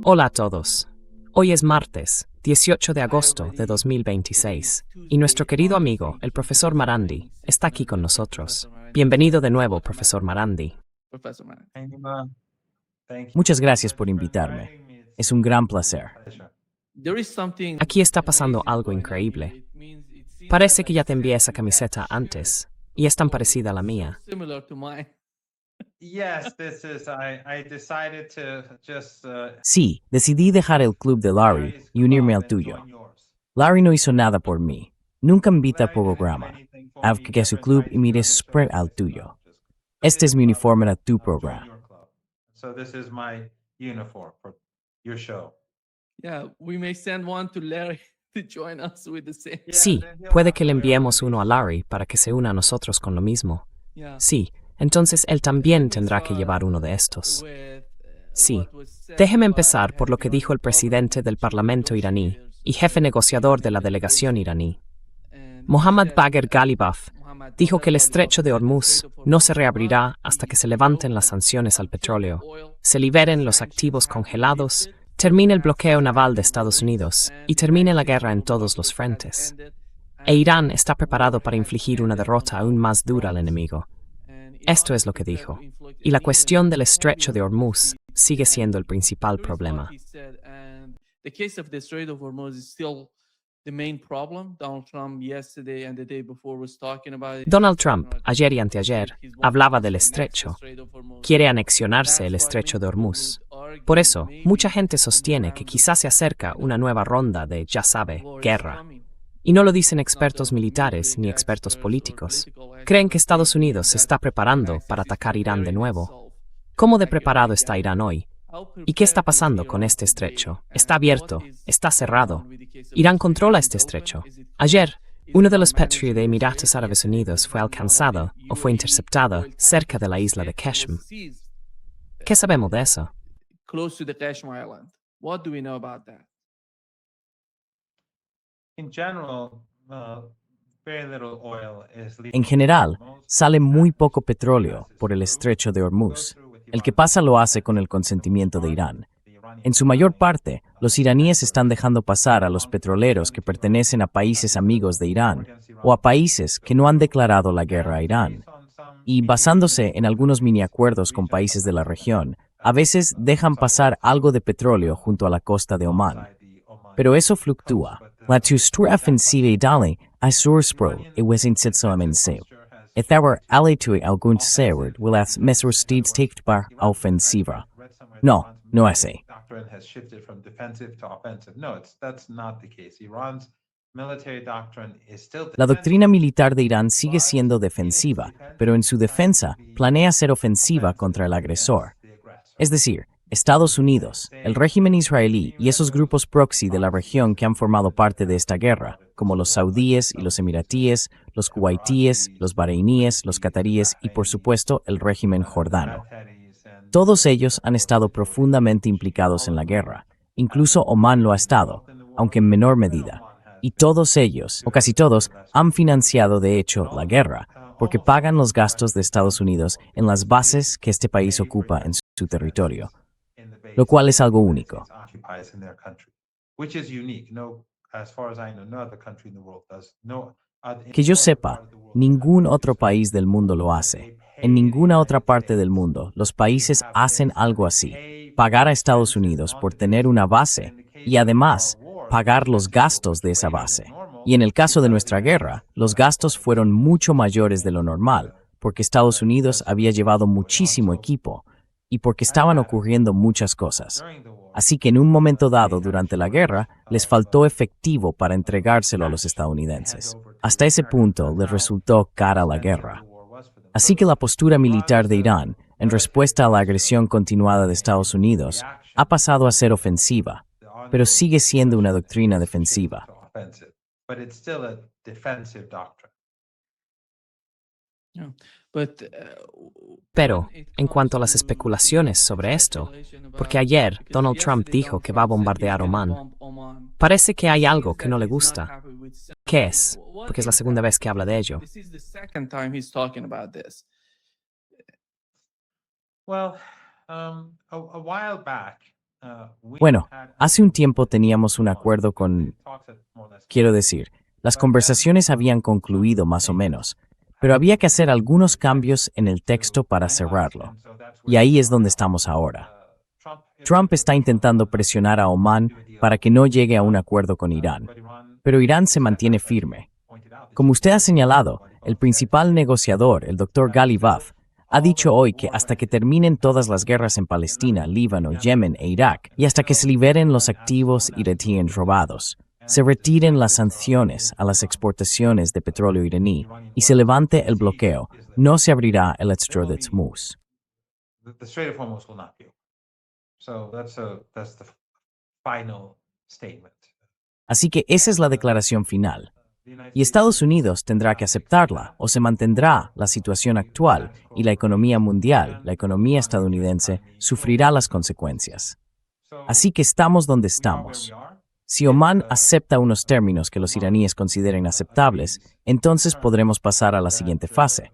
Hola a todos. Hoy es martes, 18 de agosto de 2026, y nuestro querido amigo, el profesor Marandi, está aquí con nosotros. Bienvenido de nuevo, profesor Marandi. Muchas gracias por invitarme. Es un gran placer. Aquí está pasando algo increíble. Parece que ya te envié esa camiseta antes, y es tan parecida a la mía. Sí, decidí dejar el club de Larry y unirme al tuyo. Larry no hizo nada por mí. Nunca me invita al programa. Abdiqué a su club y miré sprint al tuyo. Este es mi uniforme a tu programa. Sí, puede que le enviemos uno a Larry para que se una a nosotros con lo mismo. Sí, entonces él también tendrá que llevar uno de estos. Sí. Déjeme empezar por lo que dijo el presidente del Parlamento iraní y jefe negociador de la delegación iraní. Mohammad Bagher Ghalibaf dijo que el estrecho de Hormuz no se reabrirá hasta que se levanten las sanciones al petróleo, se liberen los activos congelados, termine el bloqueo naval de Estados Unidos y termine la guerra en todos los frentes. E Irán está preparado para infligir una derrota aún más dura al enemigo. Esto es lo que dijo. Y la cuestión del estrecho de Hormuz sigue siendo el principal problema. Donald Trump, ayer y anteayer, hablaba del estrecho. Quiere anexionarse el estrecho de Hormuz. Por eso, mucha gente sostiene que quizás se acerca una nueva ronda de, ya sabe, guerra. Y no lo dicen expertos militares ni expertos políticos. Creen que Estados Unidos se está preparando para atacar Irán de nuevo. ¿Cómo de preparado está Irán hoy? ¿Y qué está pasando con este estrecho? ¿Está abierto? ¿Está cerrado? Irán controla este estrecho. Ayer, uno de los Patriot de Emiratos Árabes Unidos fue alcanzado o fue interceptado cerca de la isla de Qashm. ¿Qué sabemos de eso? En general, sale muy poco petróleo por el estrecho de Hormuz. El que pasa lo hace con el consentimiento de Irán. En su mayor parte, los iraníes están dejando pasar a los petroleros que pertenecen a países amigos de Irán o a países que no han declarado la guerra a Irán. Y basándose en algunos mini acuerdos con países de la región, a veces dejan pasar algo de petróleo junto a la costa de Omán. Pero eso fluctúa. La stora offensiva Italia a surspro e Wesensitsoamense. Ethawer alitui algun seward will as mesor steeds take bar offensiva. No, no es así. La doctrina militar de Irán sigue siendo defensiva, pero en su defensa planea ser ofensiva contra el agresor. Es decir, Estados Unidos, el régimen israelí y esos grupos proxy de la región que han formado parte de esta guerra, como los saudíes y los emiratíes, los kuwaitíes, los bareiníes, los cataríes y por supuesto el régimen jordano. Todos ellos han estado profundamente implicados en la guerra. Incluso Omán lo ha estado, aunque en menor medida. Y todos ellos, o casi todos, han financiado de hecho la guerra, porque pagan los gastos de Estados Unidos en las bases que este país ocupa en su territorio, lo cual es algo único. Que yo sepa, ningún otro país del mundo lo hace. En ninguna otra parte del mundo, los países hacen algo así. Pagar a Estados Unidos por tener una base y además pagar los gastos de esa base. Y en el caso de nuestra guerra, los gastos fueron mucho mayores de lo normal, porque Estados Unidos había llevado muchísimo equipo y porque estaban ocurriendo muchas cosas. Así que en un momento dado durante la guerra, les faltó efectivo para entregárselo a los estadounidenses. Hasta ese punto les resultó cara la guerra. Así que la postura militar de Irán, en respuesta a la agresión continuada de Estados Unidos, ha pasado a ser ofensiva, pero sigue siendo una doctrina defensiva. Pero, en cuanto a las especulaciones sobre esto, porque ayer Donald Trump dijo que va a bombardear Omán, parece que hay algo que no le gusta. ¿Qué es? Porque es la segunda vez que habla de ello. Bueno, hace un tiempo teníamos un acuerdo quiero decir, las conversaciones habían concluido más o menos, pero había que hacer algunos cambios en el texto para cerrarlo. Y ahí es donde estamos ahora. Trump está intentando presionar a Omán para que no llegue a un acuerdo con Irán, pero Irán se mantiene firme. Como usted ha señalado, el principal negociador, el Dr. Ghalibaf, ha dicho hoy que hasta que terminen todas las guerras en Palestina, Líbano, Yemen e Irak, y hasta que se liberen los activos iraníes robados, se retiren las sanciones a las exportaciones de petróleo iraní y se levante el bloqueo, no se abrirá el Estrecho de Hormuz. Así que esa es la declaración final. Y Estados Unidos tendrá que aceptarla o se mantendrá la situación actual y la economía mundial, la economía estadounidense, sufrirá las consecuencias. Así que estamos donde estamos. Si Omán acepta unos términos que los iraníes consideren aceptables, entonces podremos pasar a la siguiente fase.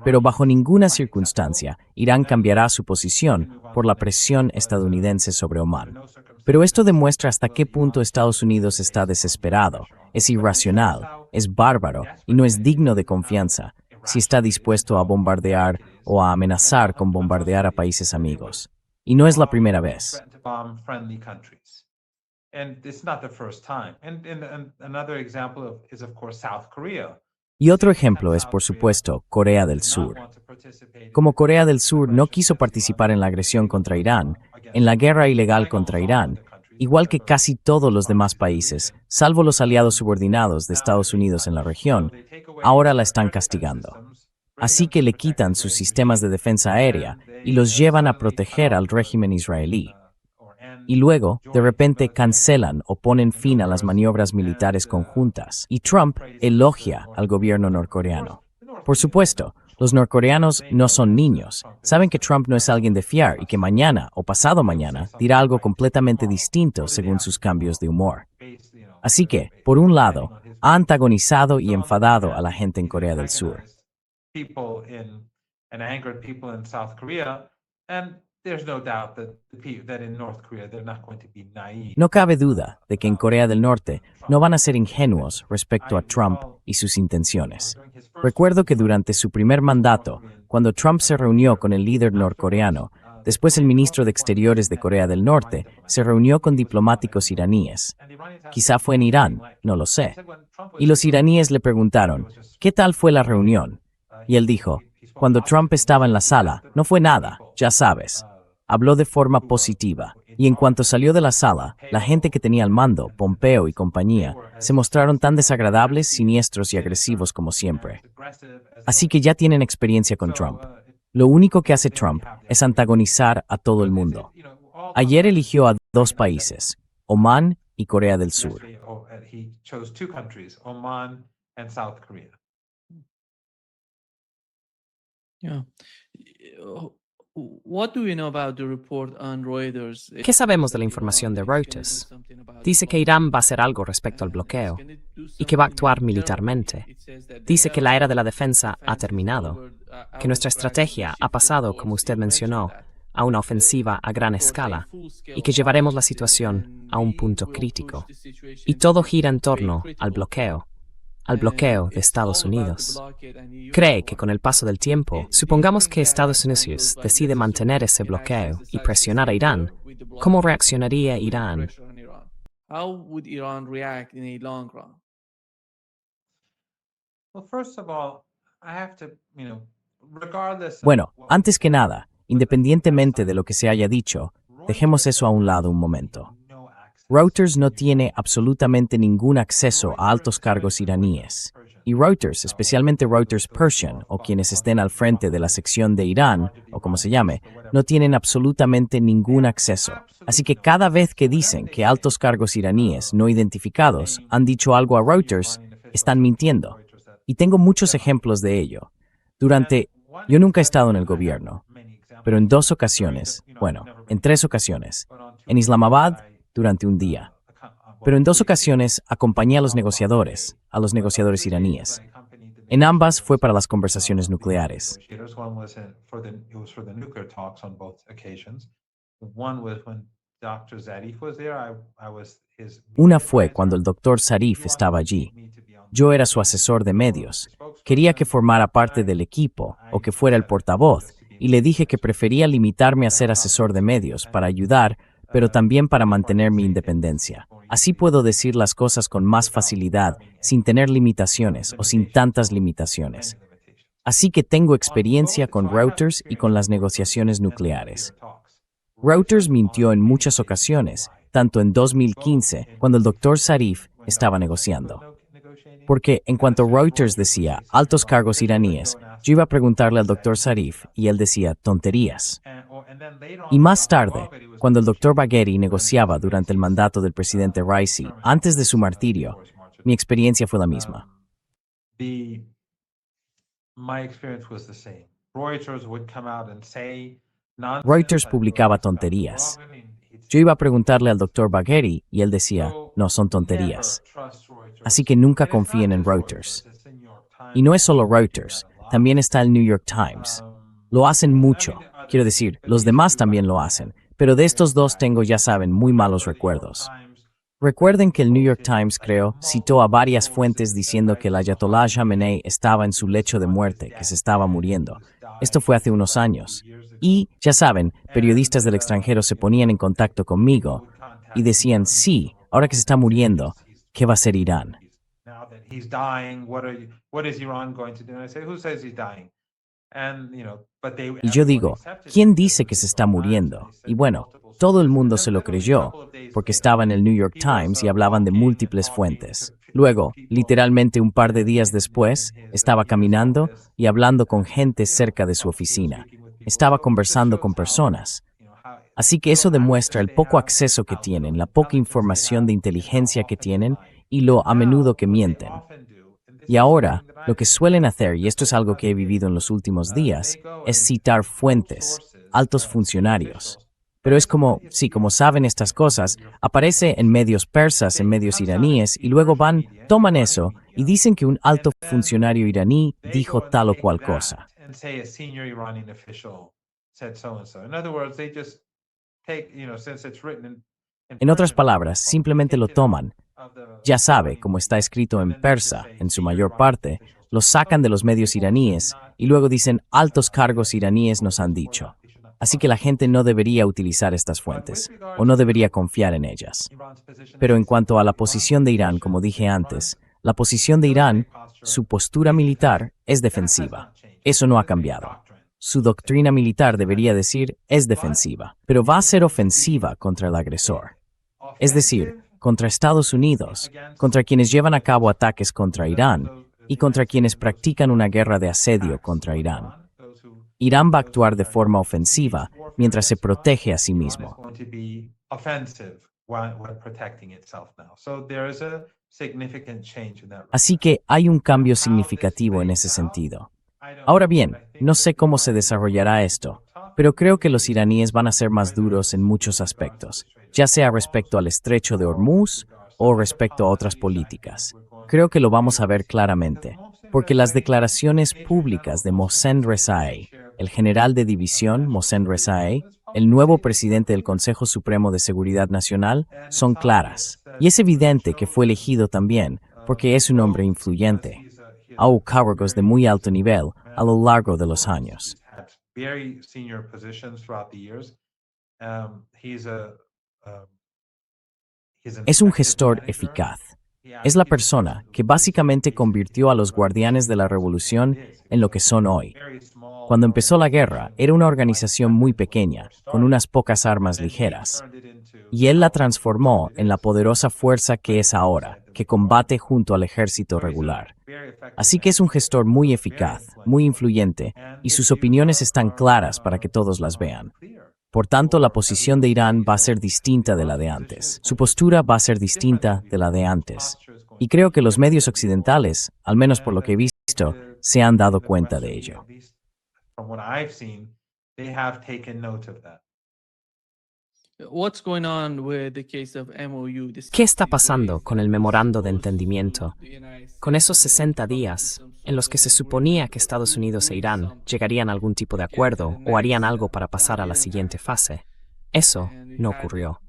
Pero bajo ninguna circunstancia, Irán cambiará su posición por la presión estadounidense sobre Omán. Pero esto demuestra hasta qué punto Estados Unidos está desesperado, es irracional, es bárbaro y no es digno de confianza si está dispuesto a bombardear o a amenazar con bombardear a países amigos. Y no es la primera vez. Y otro ejemplo es, por supuesto, Corea del Sur. Como Corea del Sur no quiso participar en la agresión contra Irán, en la guerra ilegal contra Irán, igual que casi todos los demás países, salvo los aliados subordinados de Estados Unidos en la región, ahora la están castigando. Así que le quitan sus sistemas de defensa aérea y los llevan a proteger al régimen israelí. Y luego, de repente, cancelan o ponen fin a las maniobras militares conjuntas. Y Trump elogia al gobierno norcoreano. Por supuesto, los norcoreanos no son niños. Saben que Trump no es alguien de fiar y que mañana o pasado mañana dirá algo completamente distinto según sus cambios de humor. Así que, por un lado, ha antagonizado y enfadado a la gente en Corea del Sur. No cabe duda de que en Corea del Norte no van a ser ingenuos respecto a Trump y sus intenciones. Recuerdo que durante su primer mandato, cuando Trump se reunió con el líder norcoreano, después el ministro de Exteriores de Corea del Norte se reunió con diplomáticos iraníes. Quizá fue en Irán, no lo sé. Y los iraníes le preguntaron, ¿qué tal fue la reunión? Y él dijo, cuando Trump estaba en la sala, no fue nada, ya sabes. Habló de forma positiva, y en cuanto salió de la sala, la gente que tenía al mando, Pompeo y compañía, se mostraron tan desagradables, siniestros y agresivos como siempre. Así que ya tienen experiencia con Trump. Lo único que hace Trump es antagonizar a todo el mundo. Ayer eligió a dos países, Omán y Corea del Sur. Yeah. What do we know about the report on Reuters? ¿Qué sabemos de la información de Reuters? Dice que Irán va a hacer algo respecto al bloqueo y que va a actuar militarmente. Dice que la era de la defensa ha terminado, que nuestra estrategia ha pasado, como usted mencionó, a una ofensiva a gran escala y que llevaremos la situación a un punto crítico. Y todo gira en torno al bloqueo de Estados Unidos. Cree que con el paso del tiempo, supongamos que Estados Unidos decide mantener ese bloqueo y presionar a Irán, ¿cómo reaccionaría Irán? How would Iran react in a long run? Bueno, antes que nada, independientemente de lo que se haya dicho, dejemos eso a un lado un momento. Reuters no tiene absolutamente ningún acceso a altos cargos iraníes. Y Reuters, especialmente Reuters Persian, o quienes estén al frente de la sección de Irán, o como se llame, no tienen absolutamente ningún acceso. Así que cada vez que dicen que altos cargos iraníes no identificados han dicho algo a Reuters, están mintiendo. Y tengo muchos ejemplos de ello. Yo nunca he estado en el gobierno, pero en 2 ocasiones, en 3 ocasiones, en Islamabad, durante un día. Pero en 2 ocasiones acompañé a los negociadores iraníes. En ambas fue para las conversaciones nucleares. Una fue cuando el doctor Zarif estaba allí. Yo era su asesor de medios. Quería que formara parte del equipo o que fuera el portavoz, y le dije que prefería limitarme a ser asesor de medios para ayudar, pero también para mantener mi independencia. Así puedo decir las cosas con más facilidad, sin tener limitaciones o sin tantas limitaciones. Así que tengo experiencia con Reuters y con las negociaciones nucleares. Reuters mintió en muchas ocasiones, tanto en 2015, cuando el doctor Zarif estaba negociando. Porque en cuanto Reuters decía altos cargos iraníes, yo iba a preguntarle al doctor Zarif y él decía tonterías. Y más tarde, cuando el doctor Bagheri negociaba durante el mandato del presidente Raisi, antes de su martirio, mi experiencia fue la misma. Reuters publicaba tonterías. Yo iba a preguntarle al doctor Bagheri y él decía, no, son tonterías. Así que nunca confíen en Reuters. Y no es solo Reuters, también está el New York Times. Lo hacen mucho, quiero decir, los demás también lo hacen, pero de estos dos tengo, ya saben, muy malos recuerdos. Recuerden que el New York Times, creo, citó a varias fuentes diciendo que el Ayatollah Khamenei estaba en su lecho de muerte, que se estaba muriendo. Esto fue hace unos años. Y, ya saben, periodistas del extranjero se ponían en contacto conmigo y decían, sí, ahora que se está muriendo, ¿qué va a hacer Irán? Y yo digo, ¿quién dice que se está muriendo? Y bueno, todo el mundo se lo creyó, porque estaba en el New York Times y hablaban de múltiples fuentes. Luego, literalmente un par de días después, estaba caminando y hablando con gente cerca de su oficina. Estaba conversando con personas. Así que eso demuestra el poco acceso que tienen, la poca información de inteligencia que tienen y lo a menudo que mienten. Y ahora, lo que suelen hacer, y esto es algo que he vivido en los últimos días, es citar fuentes, altos funcionarios. Pero es como, sí, como saben estas cosas, aparece en medios persas, en medios iraníes, y luego van, toman eso, y dicen que un alto funcionario iraní dijo tal o cual cosa. En otras palabras, simplemente lo toman. Ya sabe, como está escrito en persa, en su mayor parte, lo sacan de los medios iraníes y luego dicen altos cargos iraníes nos han dicho. Así que la gente no debería utilizar estas fuentes, o no debería confiar en ellas. Pero en cuanto a la posición de Irán, como dije antes, la posición de Irán, su postura militar, es defensiva. Eso no ha cambiado. Su doctrina militar debería decir es defensiva, pero va a ser ofensiva contra el agresor. Es decir, contra Estados Unidos, contra quienes llevan a cabo ataques contra Irán y contra quienes practican una guerra de asedio contra Irán. Irán va a actuar de forma ofensiva mientras se protege a sí mismo. Así que hay un cambio significativo en ese sentido. Ahora bien, no sé cómo se desarrollará esto, pero creo que los iraníes van a ser más duros en muchos aspectos, ya sea respecto al estrecho de Hormuz o respecto a otras políticas. Creo que lo vamos a ver claramente, porque las declaraciones públicas de Mohsen Rezaei, el general de división Mohsen Rezaei, el nuevo presidente del Consejo Supremo de Seguridad Nacional, son claras. Y es evidente que fue elegido también, porque es un hombre influyente. Ha ocupado cargos de muy alto nivel a lo largo de los años. Es un gestor eficaz. Es la persona que básicamente convirtió a los guardianes de la revolución en lo que son hoy. Cuando empezó la guerra, era una organización muy pequeña, con unas pocas armas ligeras. Y él la transformó en la poderosa fuerza que es ahora, que combate junto al ejército regular. Así que es un gestor muy eficaz, muy influyente, y sus opiniones están claras para que todos las vean. Por tanto, la posición de Irán va a ser distinta de la de antes. Su postura va a ser distinta de la de antes. Y creo que los medios occidentales, al menos por lo que he visto, se han dado cuenta de ello. ¿Qué está pasando con el memorando de entendimiento? Con esos 60 días, en los que se suponía que Estados Unidos e Irán llegarían a algún tipo de acuerdo o harían algo para pasar a la siguiente fase. Eso no ocurrió.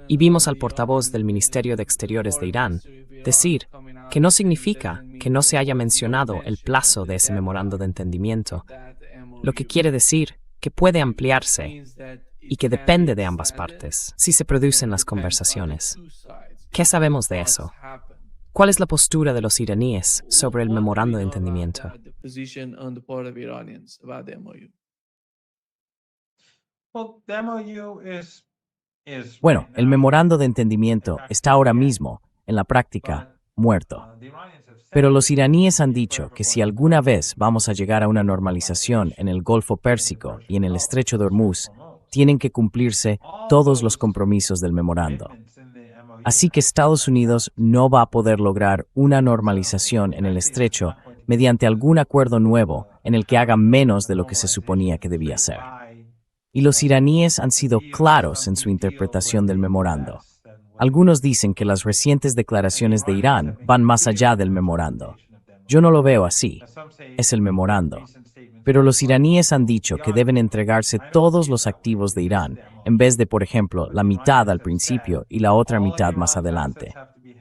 Y vimos al portavoz del Ministerio de Exteriores de Irán decir que no significa que no se haya mencionado el plazo de ese memorando de entendimiento, lo que quiere decir que puede ampliarse y que depende de ambas partes si se producen las conversaciones. ¿Qué sabemos de eso? ¿Cuál es la postura de los iraníes sobre el memorando de entendimiento? Bueno, el memorando de entendimiento está ahora mismo, en la práctica, muerto. Pero los iraníes han dicho que si alguna vez vamos a llegar a una normalización en el Golfo Pérsico y en el Estrecho de Hormuz, tienen que cumplirse todos los compromisos del memorando. Así que Estados Unidos no va a poder lograr una normalización en el estrecho mediante algún acuerdo nuevo en el que haga menos de lo que se suponía que debía ser. Y los iraníes han sido claros en su interpretación del memorando. Algunos dicen que las recientes declaraciones de Irán van más allá del memorando. Yo no lo veo así. Es el memorando. Pero los iraníes han dicho que deben entregarse todos los activos de Irán, en vez de, por ejemplo, la mitad al principio y la otra mitad más adelante.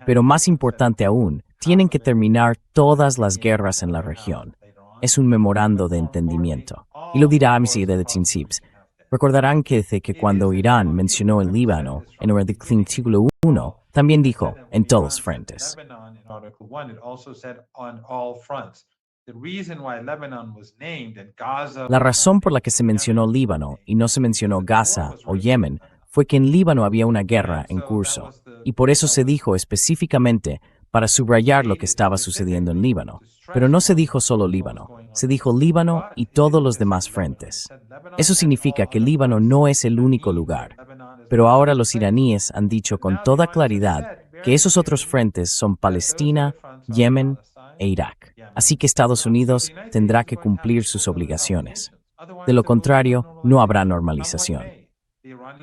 Pero más importante aún, tienen que terminar todas las guerras en la región. Es un memorando de entendimiento. Y lo dirá Amsi de Tzinsibs. Recordarán que dice que cuando Irán mencionó el Líbano en el artículo 1, también dijo en todos frentes. La razón por la que se mencionó Líbano y no se mencionó Gaza o Yemen fue que en Líbano había una guerra en curso, y por eso se dijo específicamente para subrayar lo que estaba sucediendo en Líbano. Pero no se dijo solo Líbano, se dijo Líbano y todos los demás frentes. Eso significa que Líbano no es el único lugar, pero ahora los iraníes han dicho con toda claridad que esos otros frentes son Palestina, Yemen e Irak. Así que Estados Unidos tendrá que cumplir sus obligaciones. De lo contrario, no habrá normalización.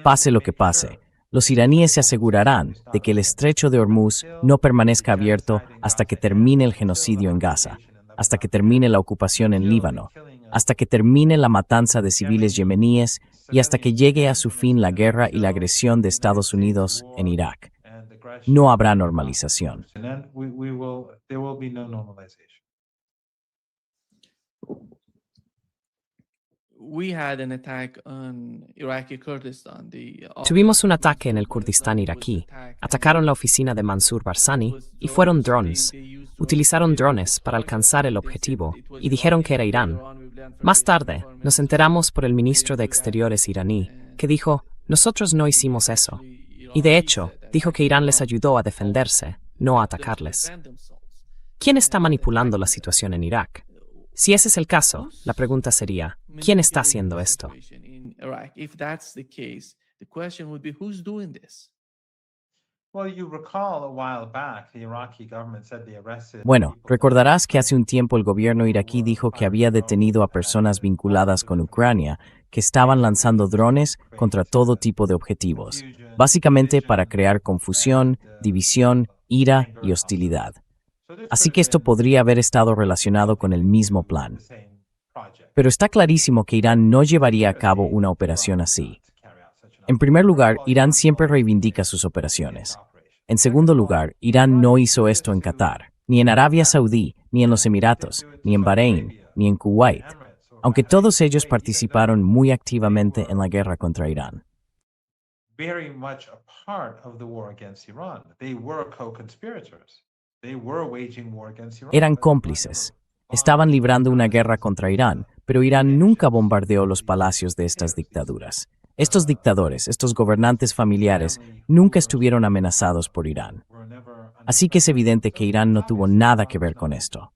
Pase lo que pase, los iraníes se asegurarán de que el estrecho de Hormuz no permanezca abierto hasta que termine el genocidio en Gaza, hasta que termine la ocupación en Líbano, hasta que termine la matanza de civiles yemeníes y hasta que llegue a su fin la guerra y la agresión de Estados Unidos en Irak. No habrá normalización. Tuvimos un ataque en el Kurdistán iraquí. Atacaron la oficina de Mansur Barzani y fueron drones. Utilizaron drones para alcanzar el objetivo y dijeron que era Irán. Más tarde, nos enteramos por el ministro de Exteriores iraní, que dijo, nosotros no hicimos eso. Y de hecho, dijo que Irán les ayudó a defenderse, no a atacarles. ¿Quién está manipulando la situación en Irak? Si ese es el caso, la pregunta sería, ¿quién está haciendo esto? Bueno, recordarás que hace un tiempo el gobierno iraquí dijo que había detenido a personas vinculadas con Ucrania que estaban lanzando drones contra todo tipo de objetivos, básicamente para crear confusión, división, ira y hostilidad. Así que esto podría haber estado relacionado con el mismo plan. Pero está clarísimo que Irán no llevaría a cabo una operación así. En primer lugar, Irán siempre reivindica sus operaciones. En segundo lugar, Irán no hizo esto en Qatar, ni en Arabia Saudí, ni en los Emiratos, ni en Bahrein, ni en Kuwait, aunque todos ellos participaron muy activamente en la guerra contra Irán. Eran cómplices. Estaban librando una guerra contra Irán, pero Irán nunca bombardeó los palacios de estas dictaduras. Estos dictadores, estos gobernantes familiares, nunca estuvieron amenazados por Irán. Así que es evidente que Irán no tuvo nada que ver con esto.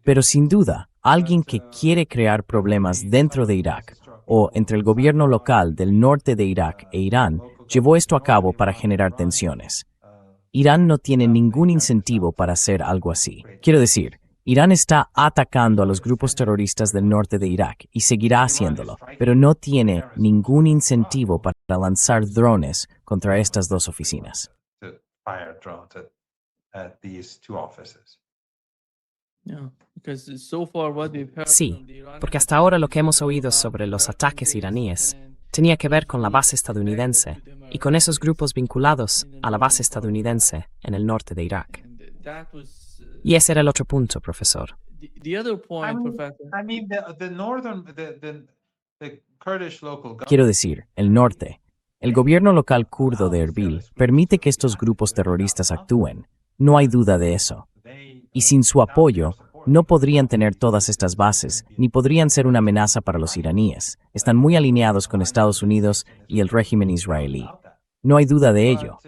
Pero sin duda, alguien que quiere crear problemas dentro de Irak o entre el gobierno local del norte de Irak e Irán llevó esto a cabo para generar tensiones. Irán no tiene ningún incentivo para hacer algo así. Quiero decir, Irán está atacando a los grupos terroristas del norte de Irak y seguirá haciéndolo, pero no tiene ningún incentivo para lanzar drones contra estas dos oficinas. Sí, porque hasta ahora lo que hemos oído sobre los ataques iraníes tenía que ver con la base estadounidense y con esos grupos vinculados a la base estadounidense en el norte de Irak. Y ese era el otro punto, profesor. The other I point, mean, Professor. I mean the northern the Kurdish local Quiero decir, el norte. El gobierno local kurdo de Erbil permite que estos grupos terroristas actúen. No hay duda de eso. Y sin su apoyo, no podrían tener todas estas bases, ni podrían ser una amenaza para los iraníes. Están muy alineados con Estados Unidos y el régimen israelí. No hay duda de ello.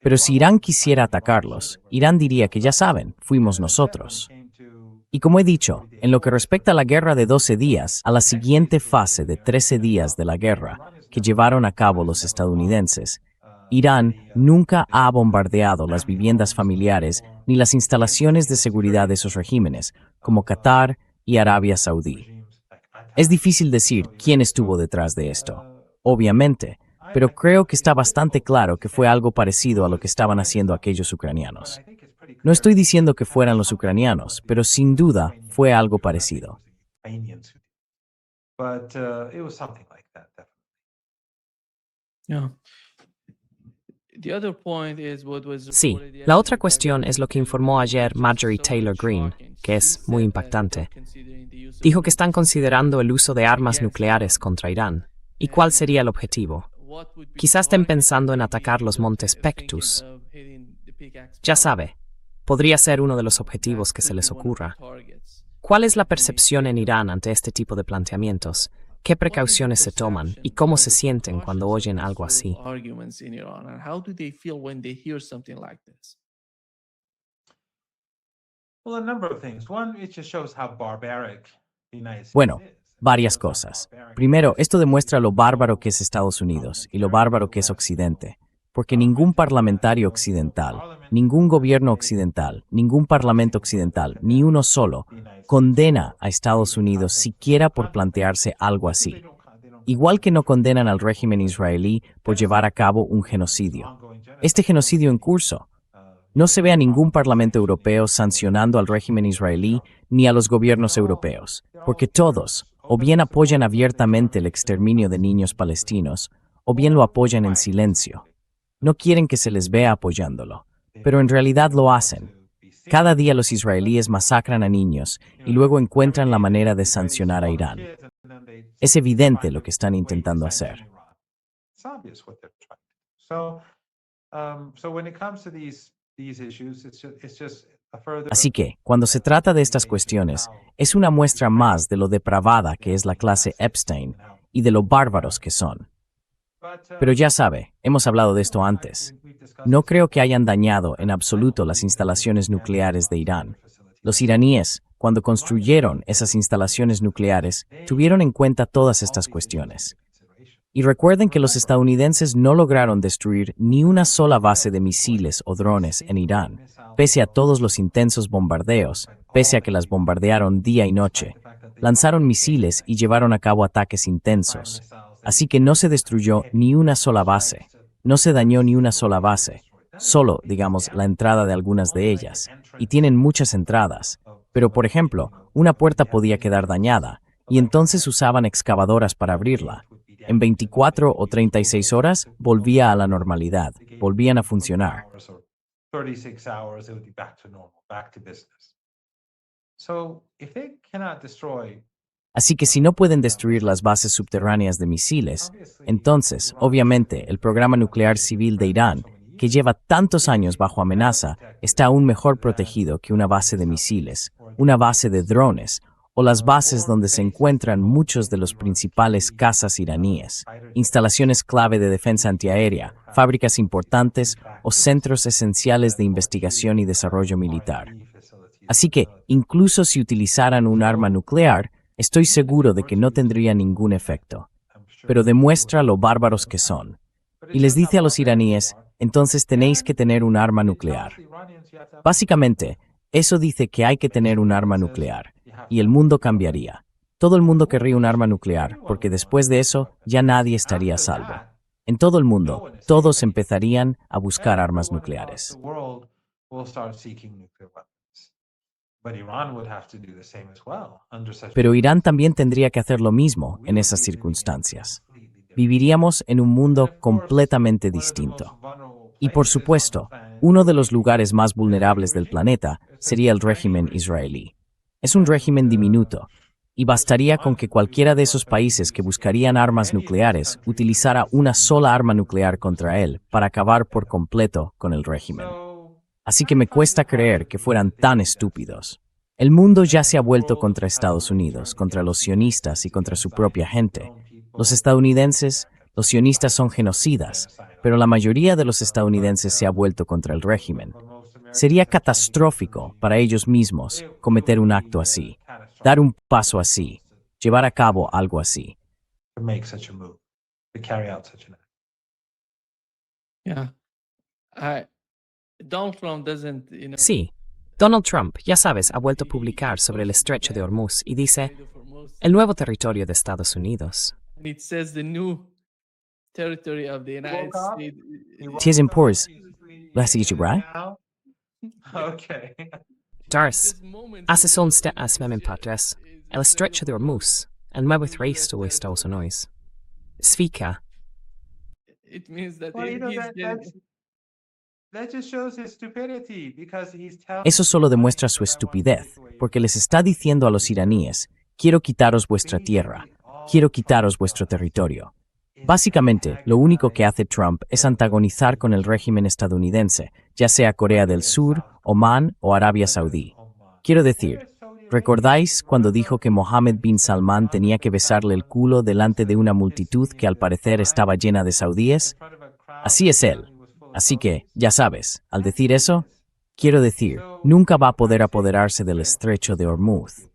Pero si Irán quisiera atacarlos, Irán diría que ya saben, fuimos nosotros. Y como he dicho, en lo que respecta a la guerra de 12 días, a la siguiente fase de 13 días de la guerra que llevaron a cabo los estadounidenses, Irán nunca ha bombardeado las viviendas familiares ni las instalaciones de seguridad de esos regímenes, como Qatar y Arabia Saudí. Es difícil decir quién estuvo detrás de esto, obviamente, pero creo que está bastante claro que fue algo parecido a lo que estaban haciendo aquellos ucranianos. No estoy diciendo que fueran los ucranianos, pero sin duda fue algo parecido. But it was something like that, definitely. Yeah. The other point is what was Sí, reported la otra yesterday cuestión by es lo que informó ayer Marjorie Taylor Greene, que es muy impactante. Dijo Dijo que están considerando el uso de armas nucleares contra Irán. ¿Y cuál sería el objetivo? Quizás estén pensando en atacar los montes Pectus. Ya sabe, podría ser uno de los objetivos que se les ocurra. ¿Cuál es la percepción en Irán ante este tipo de planteamientos? ¿Qué precauciones se toman y cómo se sienten cuando oyen algo así? Well, a number of things. One, it just shows how barbaric the United States Bueno, is. varias cosas. Primero, esto demuestra lo bárbaro que es Estados Unidos y lo bárbaro que es Occidente, porque ningún parlamentario occidental, ningún gobierno occidental, ningún parlamento occidental, ni uno solo, condena a Estados Unidos siquiera por plantearse algo así. Igual que no condenan al régimen israelí por llevar a cabo un genocidio. Este genocidio en curso. No se ve a ningún parlamento europeo sancionando al régimen israelí ni a los gobiernos europeos, porque todos, o bien apoyan abiertamente el exterminio de niños palestinos, o bien lo apoyan en silencio. No quieren que se les vea apoyándolo, pero en realidad lo hacen. Cada día los israelíes masacran a niños y luego encuentran la manera de sancionar a Irán. Es evidente lo que están intentando hacer. It's obvious what they're trying to do. So when it comes to these issues, it's just a further. Así que, cuando se trata de estas cuestiones, es una muestra más de lo depravada que es la clase Epstein y de lo bárbaros que son. Pero ya sabe, hemos hablado de esto antes. No creo que hayan dañado en absoluto las instalaciones nucleares de Irán. Los iraníes, cuando construyeron esas instalaciones nucleares, tuvieron en cuenta todas estas cuestiones. Y recuerden que los estadounidenses no lograron destruir ni una sola base de misiles o drones en Irán, pese a todos los intensos bombardeos, pese a que las bombardearon día y noche. Lanzaron misiles y llevaron a cabo ataques intensos. Así que no se destruyó ni una sola base, no se dañó ni una sola base, solo, digamos, la entrada de algunas de ellas, y tienen muchas entradas. Pero, por ejemplo, una puerta podía quedar dañada, y entonces usaban excavadoras para abrirla. En 24 o 36 horas volvía a la normalidad, volvían a funcionar. 36 hours, it would be back to normal, back to business. So if they cannot destroy. Así que si no pueden destruir las bases subterráneas de misiles, entonces, obviamente, el programa nuclear civil de Irán, que lleva tantos años bajo amenaza, está aún mejor protegido que una base de misiles, una base de drones, o las bases donde se encuentran muchos de los principales cazas iraníes, instalaciones clave de defensa antiaérea, fábricas importantes o centros esenciales de investigación y desarrollo militar. Así que, incluso si utilizaran un arma nuclear, estoy seguro de que no tendría ningún efecto. Pero demuestra lo bárbaros que son. Y les dice a los iraníes, entonces tenéis que tener un arma nuclear. Básicamente, eso dice que hay que tener un arma nuclear, y el mundo cambiaría. Todo el mundo querría un arma nuclear, porque después de eso ya nadie estaría a salvo. En todo el mundo, todos empezarían a buscar armas nucleares. Pero Irán también tendría que hacer lo mismo en esas circunstancias. Viviríamos en un mundo completamente distinto. Y por supuesto, uno de los lugares más vulnerables del planeta sería el régimen israelí. Es un régimen diminuto, y bastaría con que cualquiera de esos países que buscarían armas nucleares utilizara una sola arma nuclear contra él para acabar por completo con el régimen. Así que me cuesta creer que fueran tan estúpidos. El mundo ya se ha vuelto contra Estados Unidos, contra los sionistas y contra su propia gente. Los estadounidenses, los sionistas son genocidas, pero la mayoría de los estadounidenses se ha vuelto contra el régimen. Sería catastrófico para ellos mismos cometer un acto así, dar un paso así, llevar a cabo algo así. Yeah. Donald Trump doesn't, Sí, Donald Trump, ya sabes, ha vuelto a publicar sobre el estrecho de Hormuz y dice, el nuevo territorio de Estados Unidos. It says the new territory of the United States. Ties impors, right? Okay. Dars, hace son as mem patres, el estrecho de Hormuz, el nuevo territorio de Estados Unidos. Svika, It means that Well, he's that just shows his stupidity because he's telling Eso solo demuestra su estupidez, porque les está diciendo a los iraníes, quiero quitaros vuestra tierra, quiero quitaros vuestro territorio. Básicamente, lo único que hace Trump es antagonizar con el régimen estadounidense, ya sea Corea del Sur, Omán o Arabia Saudí. Quiero decir, ¿recordáis cuando dijo que Mohammed bin Salman tenía que besarle el culo delante de una multitud que al parecer estaba llena de saudíes? Así es él. Así que, ya sabes, al decir eso, quiero decir, nunca va a poder apoderarse del estrecho de Hormuz.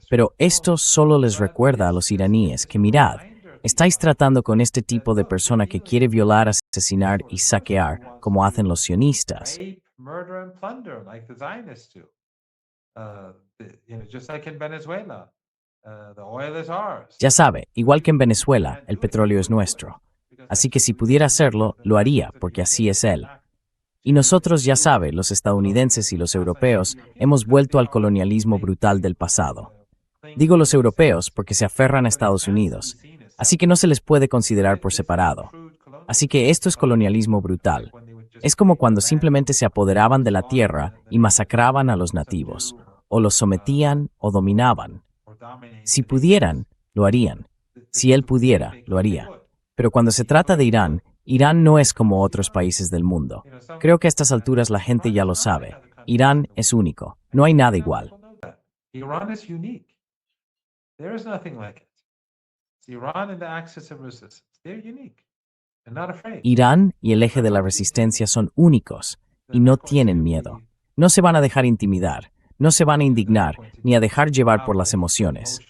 Pero esto solo les recuerda a los iraníes que mirad, estáis tratando con este tipo de persona que quiere violar, asesinar y saquear, como hacen los sionistas. rape, murder, and plunder like the Zionists do. Just like in Venezuela, the oil is ours. Ya sabe, igual que en Venezuela, el petróleo es nuestro. Así que si pudiera hacerlo, lo haría, porque así es él. Y nosotros, ya sabe, los estadounidenses y los europeos, hemos vuelto al colonialismo brutal del pasado. Digo los europeos porque se aferran a Estados Unidos, así que no se les puede considerar por separado. Así que esto es colonialismo brutal. Es como cuando simplemente se apoderaban de la tierra y masacraban a los nativos, o los sometían o dominaban. Si pudieran, lo harían. Si él pudiera, lo haría. Pero cuando se trata de Irán, Irán no es como otros países del mundo. Creo que a estas alturas la gente ya lo sabe. Irán es único. No hay nada igual. Iran is unique. There is nothing like it. It's Iran and the axis of resistance. They're unique. They're not afraid. Irán y el eje de la resistencia son únicos y no tienen miedo. No se van a dejar intimidar, no se van a indignar ni a dejar llevar por las emociones.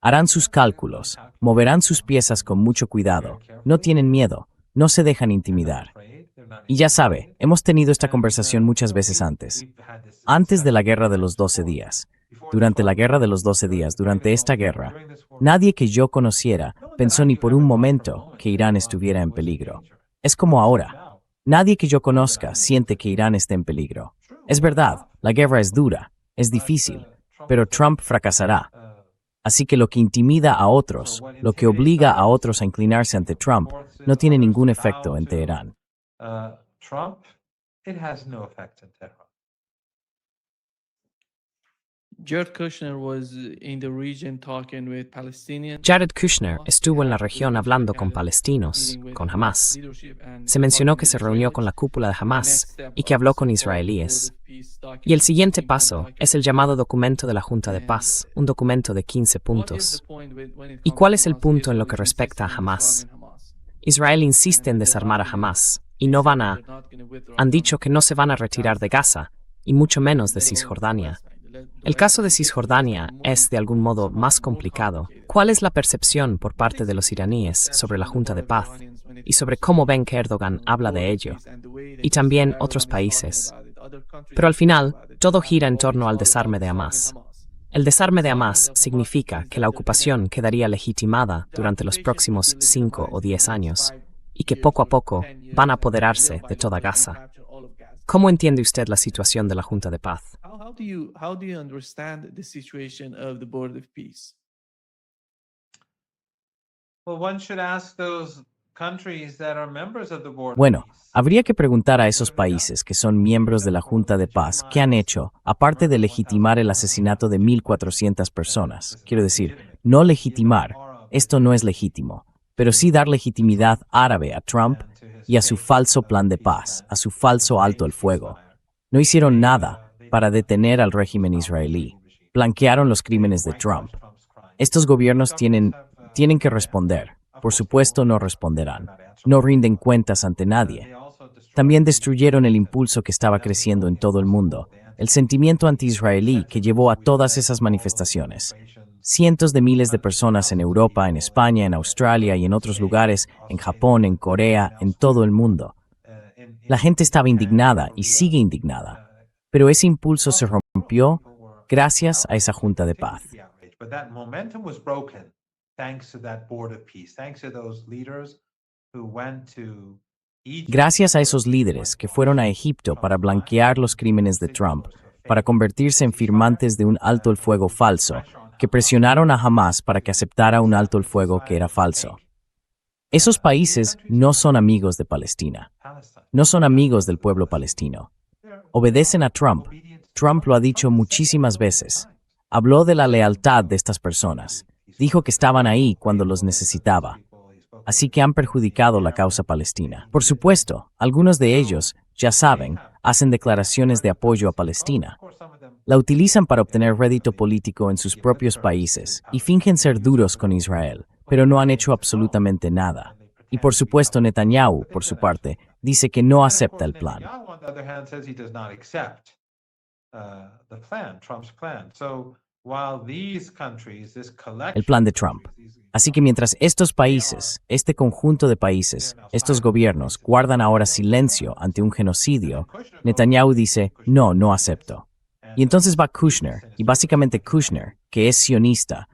Harán sus cálculos, moverán sus piezas con mucho cuidado, no tienen miedo, no se dejan intimidar. Y ya sabe, hemos tenido esta conversación muchas veces antes. Antes de la guerra de los 12 días, durante la guerra de los 12 días, durante esta guerra, nadie que yo conociera pensó ni por un momento que Irán estuviera en peligro. Es como ahora. Nadie que yo conozca siente que Irán está en peligro. Es verdad, la guerra es dura, es difícil, pero Trump fracasará. Así que lo que intimida a otros, lo que obliga a otros a inclinarse ante Trump, no tiene ningún efecto en Teherán. Trump, it has no effect in Tehran. Jared Kushner was in the region talking with Palestinians. Jared Kushner estuvo en la región hablando con palestinos, con Hamas. Se mencionó que se reunió con la cúpula de Hamas y que habló con israelíes. Y el siguiente paso es el llamado documento de la Junta de Paz, un documento de 15 puntos. ¿Y cuál es el punto en lo que respecta a Hamas? Israel insiste en desarmar a Hamas y han dicho que no se van a retirar de Gaza y mucho menos de Cisjordania. El caso de Cisjordania es, de algún modo, más complicado. ¿Cuál es la percepción por parte de los iraníes sobre la Junta de Paz y sobre cómo ven que Erdogan habla de ello? Y también otros países. Pero al final, todo gira en torno al desarme de Hamas. El desarme de Hamas significa que la ocupación quedaría legitimada durante los próximos 5 o 10 años y que poco a poco van a apoderarse de toda Gaza. ¿Cómo entiende usted la situación de la Junta de Paz? How do you understand the situation of the Board of Peace? Well, one should ask those countries that are members of the Board of Bueno, Peace. habría que preguntar a esos países que son miembros de la Junta de Paz qué han hecho, aparte de legitimar el asesinato de 1.400 personas. Quiero decir, no legitimar, esto no es legítimo, pero sí dar legitimidad árabe a Trump y a su falso plan de paz, a su falso alto el fuego. No hicieron nada para detener al régimen israelí. Blanquearon los crímenes de Trump. Estos gobiernos tienen que responder. Por supuesto, no responderán. No rinden cuentas ante nadie. También destruyeron el impulso que estaba creciendo en todo el mundo, el sentimiento anti-israelí que llevó a todas esas manifestaciones. Cientos de miles de personas en Europa, en España, en Australia y en otros lugares, en Japón, en Corea, en todo el mundo. La gente estaba indignada y sigue indignada, pero ese impulso se rompió gracias a esa Junta de Paz. But that momentum was broken thanks to that Board of Peace, thanks to those leaders who went to Egypt. Gracias a esos líderes que fueron a Egipto para blanquear los crímenes de Trump, para convertirse en firmantes de un alto el fuego falso, que presionaron a Hamás para que aceptara un alto el fuego que era falso. Esos países no son amigos de Palestina, no son amigos del pueblo palestino. Obedecen a Trump. Trump lo ha dicho muchísimas veces. Habló de la lealtad de estas personas. Dijo que estaban ahí cuando los necesitaba. Así que han perjudicado la causa palestina. Por supuesto, algunos de ellos, ya saben, hacen declaraciones de apoyo a Palestina. La utilizan para obtener rédito político en sus propios países y fingen ser duros con Israel, pero no han hecho absolutamente nada. Y por supuesto, Netanyahu, por su parte, dice que no acepta el plan. El plan de Trump. Así que mientras estos países, este conjunto de países, estos gobiernos guardan ahora silencio ante un genocidio, Netanyahu dice, no acepto. Y entonces va Kushner, y básicamente Kushner, que es sionista,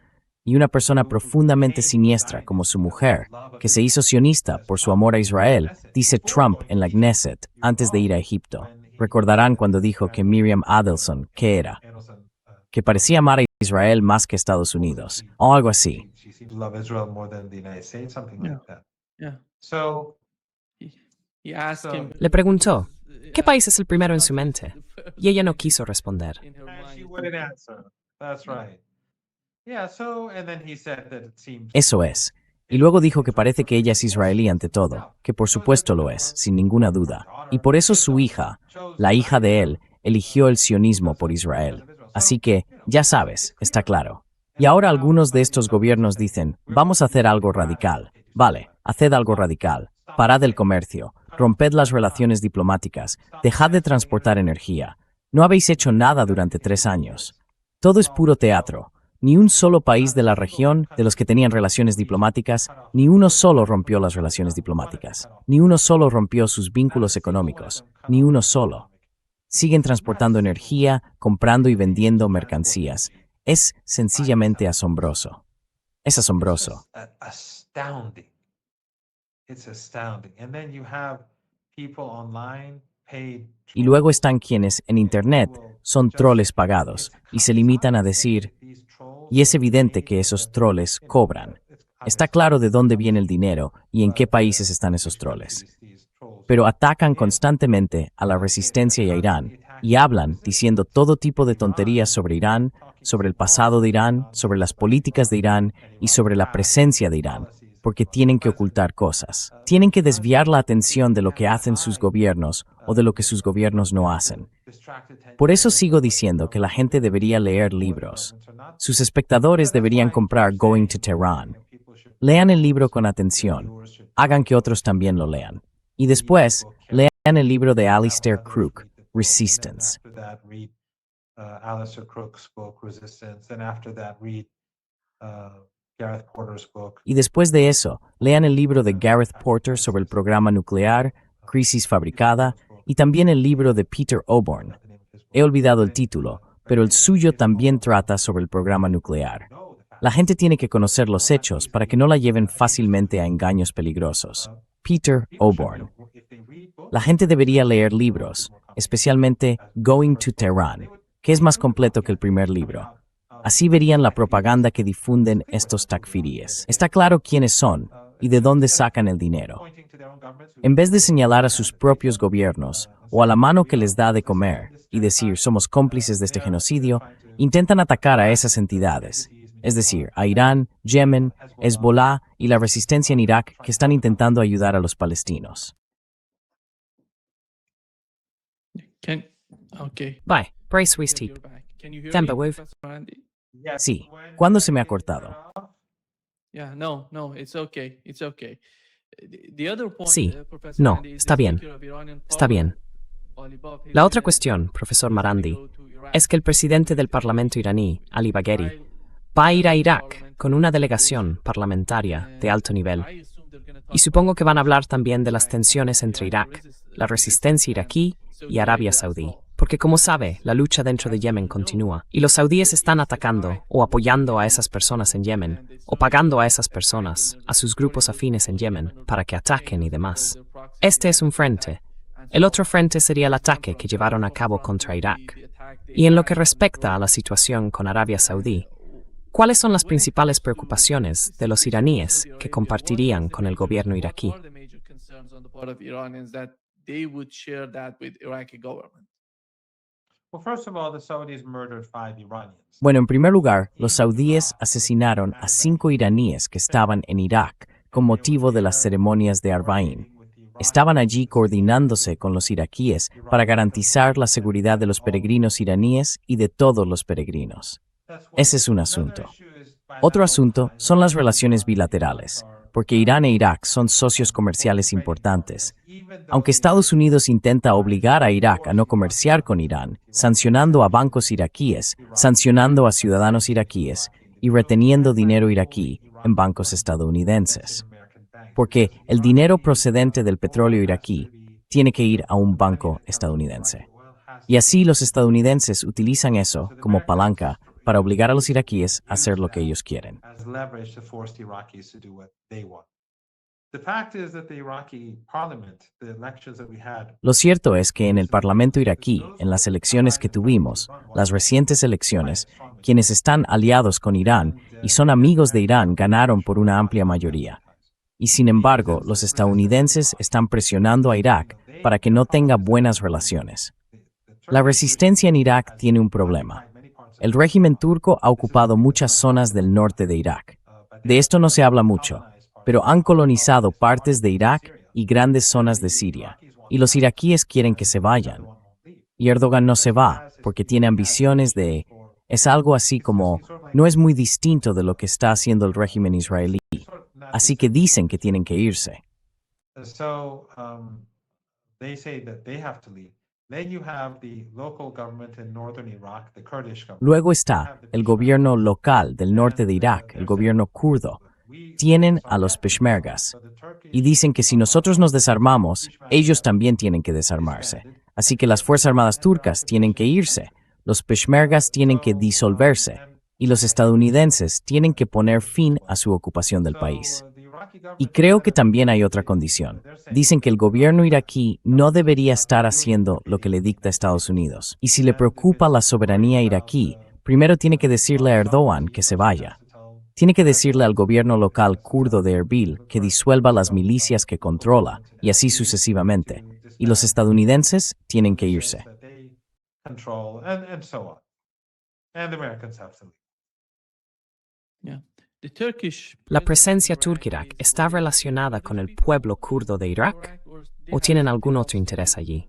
y una persona profundamente siniestra como su mujer, que se hizo sionista por su amor a Israel, dice Trump en la Knesset antes de ir a Egipto. Recordarán cuando dijo que Miriam Adelson, ¿qué era? Que parecía amar a Israel más que Estados Unidos, o algo así. Le preguntó, ¿qué país es el primero en su mente? Y ella no quiso responder. Eso es. Y luego dijo que parece que ella es israelí ante todo, que por supuesto lo es, sin ninguna duda. Y por eso su hija, la hija de él, eligió el sionismo por Israel. Así que, ya sabes, está claro. Y ahora algunos de estos gobiernos dicen, vamos a hacer algo radical. Vale, haced algo radical. Parad el comercio, romped las relaciones diplomáticas, dejad de transportar energía. No habéis hecho nada durante 3 años. Todo es puro teatro. Ni un solo país de la región, de los que tenían relaciones diplomáticas, ni uno solo rompió las relaciones diplomáticas. Ni uno solo rompió sus vínculos económicos. Ni uno solo. Siguen transportando energía, comprando y vendiendo mercancías. Es sencillamente asombroso. Es asombroso. Y luego están quienes, en Internet, son troles pagados y se limitan a decir, y es evidente que esos troles cobran. Está claro de dónde viene el dinero y en qué países están esos troles. Pero atacan constantemente a la resistencia y a Irán, y hablan diciendo todo tipo de tonterías sobre Irán, sobre el pasado de Irán, sobre las políticas de Irán y sobre la presencia de Irán, porque tienen que ocultar cosas. Tienen que desviar la atención de lo que hacen sus gobiernos o de lo que sus gobiernos no hacen. Por eso sigo diciendo que la gente debería leer libros. Sus espectadores deberían comprar Going to Tehran. Lean el libro con atención. Hagan que otros también lo lean. Y después, lean el libro de Alistair Crook, Resistance. Y después de eso, lean el libro de Gareth Porter sobre el programa nuclear, Crisis Fabricada, y también el libro de Peter Oborne. He olvidado el título, pero el suyo también trata sobre el programa nuclear. La gente tiene que conocer los hechos para que no la lleven fácilmente a engaños peligrosos. Peter Oborne. La gente debería leer libros, especialmente Going to Tehran, que es más completo que el primer libro. Así verían la propaganda que difunden estos takfiríes. Está claro quiénes son y de dónde sacan el dinero. En vez de señalar a sus propios gobiernos o a la mano que les da de comer y decir somos cómplices de este genocidio, intentan atacar a esas entidades, es decir, a Irán, Yemen, Hezbollah y la resistencia en Irak que están intentando ayudar a los palestinos. Okay. Bye, Brace Wisty. Can you hear Tempe, me, Wave. Professor Randy? Sí, ¿cuándo se me ha cortado? Yeah, no, it's okay. It's okay. The other point, Sí, Professor no, Randy, is está the bien. Speaker of Iranian Está bien. Parliament, Ali La otra Bagheri, cuestión, profesor is gonna Marandi, go to Iraq. es que el presidente del Parlamento iraní, Ali Bagheri, va a ir a Irak con una delegación parlamentaria de alto nivel. Y supongo que van a hablar también de las tensiones entre Irak, la resistencia iraquí y Arabia Saudí. Porque como sabe, la lucha dentro de Yemen continúa, y los saudíes están atacando o apoyando a esas personas en Yemen, o pagando a esas personas, a sus grupos afines en Yemen, para que ataquen y demás. Este es un frente. El otro frente sería el ataque que llevaron a cabo contra Irak. Y en lo que respecta a la situación con Arabia Saudí, ¿cuáles son las principales preocupaciones de los iraníes que compartirían con el gobierno iraquí? Bueno, en primer lugar, los saudíes asesinaron a 5 iraníes que estaban en Irak con motivo de las ceremonias de Arbaín. Estaban allí coordinándose con los iraquíes para garantizar la seguridad de los peregrinos iraníes y de todos los peregrinos. Ese es un asunto. Otro asunto son las relaciones bilaterales, porque Irán e Irak son socios comerciales importantes. Aunque Estados Unidos intenta obligar a Irak a no comerciar con Irán, sancionando a bancos iraquíes, sancionando a ciudadanos iraquíes y reteniendo dinero iraquí en bancos estadounidenses. Porque el dinero procedente del petróleo iraquí tiene que ir a un banco estadounidense. Y así los estadounidenses utilizan eso como palanca para obligar a los iraquíes a hacer lo que ellos quieren. Lo cierto es que en el Parlamento iraquí, en las elecciones que tuvimos, las recientes elecciones, quienes están aliados con Irán y son amigos de Irán ganaron por una amplia mayoría. Y sin embargo, los estadounidenses están presionando a Irak para que no tenga buenas relaciones. La resistencia en Irak tiene un problema. El régimen turco ha ocupado muchas zonas del norte de Irak. De esto no se habla mucho, pero han colonizado partes de Irak y grandes zonas de Siria, y los iraquíes quieren que se vayan. Y Erdogan no se va, porque tiene ambiciones de... Es algo así como, no es muy distinto de lo que está haciendo el régimen israelí, así que dicen que tienen que irse. Luego está el gobierno local del norte de Irak, el gobierno kurdo. Tienen a los peshmergas y dicen que si nosotros nos desarmamos, ellos también tienen que desarmarse. Así que las Fuerzas Armadas turcas tienen que irse, los peshmergas tienen que disolverse y los estadounidenses tienen que poner fin a su ocupación del país. Y creo que también hay otra condición. Dicen que el gobierno iraquí no debería estar haciendo lo que le dicta Estados Unidos. Y si le preocupa la soberanía iraquí, primero tiene que decirle a Erdogan que se vaya. Tiene que decirle al gobierno local kurdo de Erbil que disuelva las milicias que controla, y así sucesivamente. Y los estadounidenses tienen que irse. ¿La presencia turca en Irak está relacionada con el pueblo kurdo de Irak o tienen algún otro interés allí?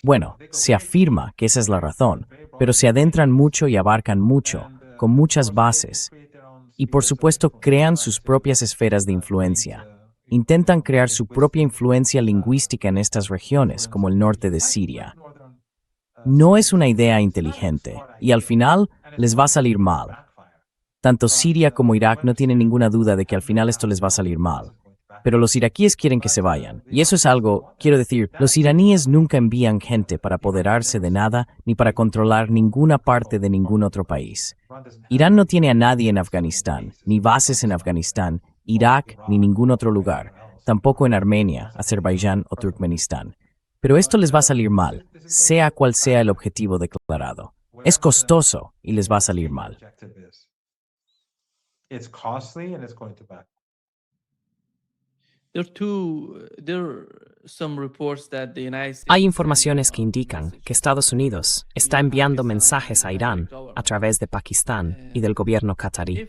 Bueno, se afirma que esa es la razón, pero se adentran mucho y abarcan mucho, con muchas bases, y por supuesto crean sus propias esferas de influencia. Intentan crear su propia influencia lingüística en estas regiones, como el norte de Siria. No es una idea inteligente, y al final les va a salir mal. Tanto Siria como Irak no tienen ninguna duda de que al final esto les va a salir mal. Pero los iraquíes quieren que se vayan, y eso es algo, quiero decir, los iraníes nunca envían gente para apoderarse de nada ni para controlar ninguna parte de ningún otro país. Irán no tiene a nadie en Afganistán, ni bases en Afganistán, Irak ni ningún otro lugar, tampoco en Armenia, Azerbaiyán o Turkmenistán. Pero esto les va a salir mal, sea cual sea el objetivo declarado. Es costoso y les va a salir mal. It's costly and it's going to back. Hay informaciones que indican que Estados Unidos está enviando mensajes a Irán a través de Pakistán y del gobierno qatarí.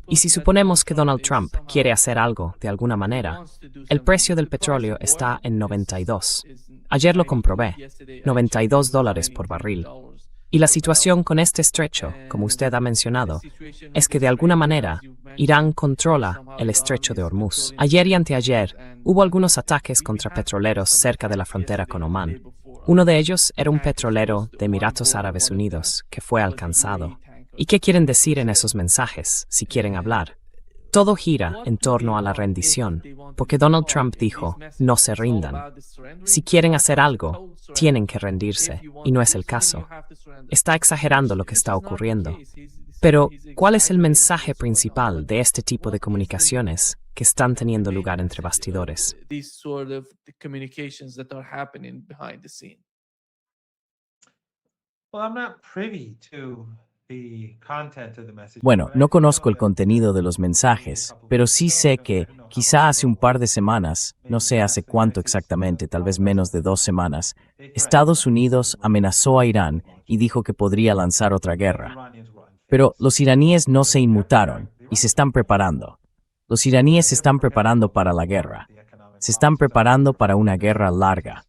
Y si suponemos que Donald Trump quiere hacer algo de alguna manera, el precio del petróleo está en 92. Ayer lo comprobé, $92 por barril. Y la situación con este estrecho, como usted ha mencionado, es que de alguna manera Irán controla el estrecho de Hormuz. Ayer y anteayer hubo algunos ataques contra petroleros cerca de la frontera con Omán. Uno de ellos era un petrolero de Emiratos Árabes Unidos que fue alcanzado. ¿Y qué quieren decir en esos mensajes, si quieren hablar? Todo gira en torno a la rendición, porque Donald Trump dijo, no se rindan. Si quieren hacer algo, tienen que rendirse, y no es el caso. Está exagerando lo que está ocurriendo. Pero, ¿cuál es el mensaje principal de este tipo de comunicaciones que están teniendo lugar entre bastidores? Well, I'm not privy to the content of the message. Bueno, no conozco el contenido de los mensajes, pero sí sé que, quizá hace un par de semanas, no sé hace cuánto exactamente, tal vez menos de 2 semanas, Estados Unidos amenazó a Irán y dijo que podría lanzar otra guerra. Pero los iraníes no se inmutaron y se están preparando. Los iraníes se están preparando para la guerra. Se están preparando para una guerra larga.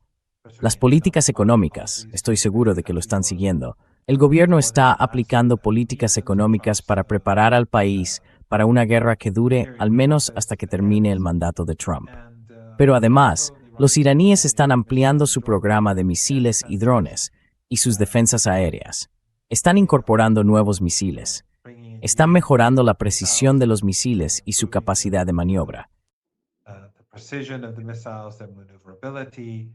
Las políticas económicas, estoy seguro de que lo están siguiendo. El gobierno está aplicando políticas económicas para preparar al país para una guerra que dure al menos hasta que termine el mandato de Trump. Pero además, los iraníes están ampliando su programa de misiles y drones y sus defensas aéreas. Están incorporando nuevos misiles. Están mejorando la precisión de los misiles y su capacidad de maniobra. The precision of the missiles, their maneuverability.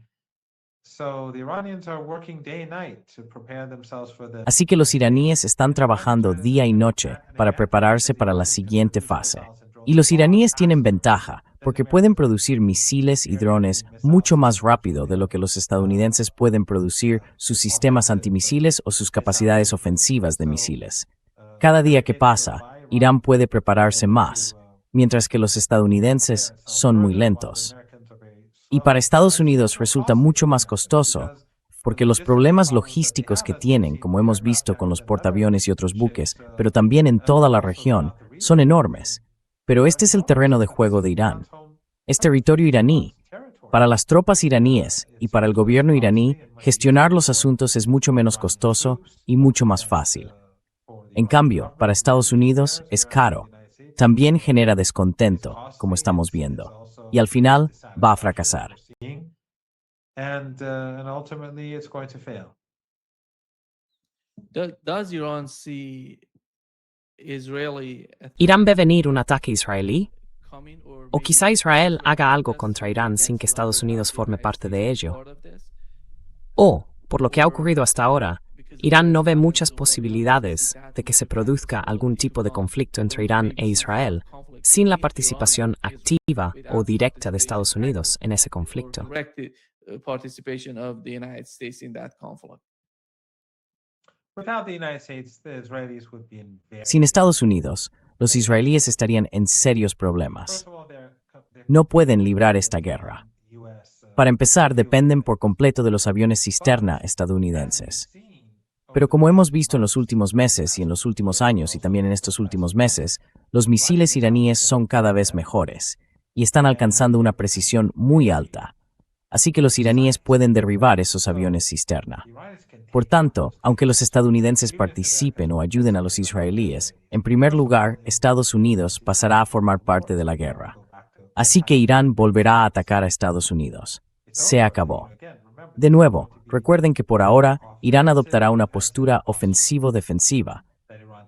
So the Iranians are working day and night to prepare themselves for the Así que los iraníes están trabajando día y noche para prepararse para la siguiente fase. Y los iraníes tienen ventaja, porque pueden producir misiles y drones mucho más rápido de lo que los estadounidenses pueden producir sus sistemas antimisiles o sus capacidades ofensivas de misiles. Cada día que pasa, Irán puede prepararse más, mientras que los estadounidenses son muy lentos. Y para Estados Unidos resulta mucho más costoso, porque los problemas logísticos que tienen, como hemos visto con los portaaviones y otros buques, pero también en toda la región, son enormes. Pero este es el terreno de juego de Irán. Es territorio iraní. Para las tropas iraníes y para el gobierno iraní, gestionar los asuntos es mucho menos costoso y mucho más fácil. En cambio, para Estados Unidos es caro. También genera descontento, como estamos viendo. Y al final va a fracasar. and ultimately it's going to fail. Does Iran see Israeli ¿Irán ve venir un ataque israelí? coming or ¿O quizá Israel haga algo contra Irán sin que Estados Unidos forme parte de ello? O, por lo que ha ocurrido hasta ahora, Irán no ve muchas posibilidades de que se produzca algún tipo de conflicto entre Irán e Israel sin la participación activa o directa de Estados Unidos en ese conflicto. direct participation of the United States in that conflict? Without the United States, the Israelis would be in very. Sin Estados Unidos, los israelíes estarían en serios problemas. First of all, they're No pueden librar esta guerra. US, Para empezar, dependen por completo de los aviones cisterna estadounidenses. Pero como hemos visto en los últimos meses y en los últimos años y también en estos últimos meses, los misiles iraníes son cada vez mejores y están alcanzando una precisión muy alta. Así que los iraníes pueden derribar esos aviones cisterna. Por tanto, aunque los estadounidenses participen o ayuden a los israelíes, en primer lugar, Estados Unidos pasará a formar parte de la guerra. Así que Irán volverá a atacar a Estados Unidos. Se acabó. De nuevo, recuerden que por ahora, Irán adoptará una postura ofensivo-defensiva.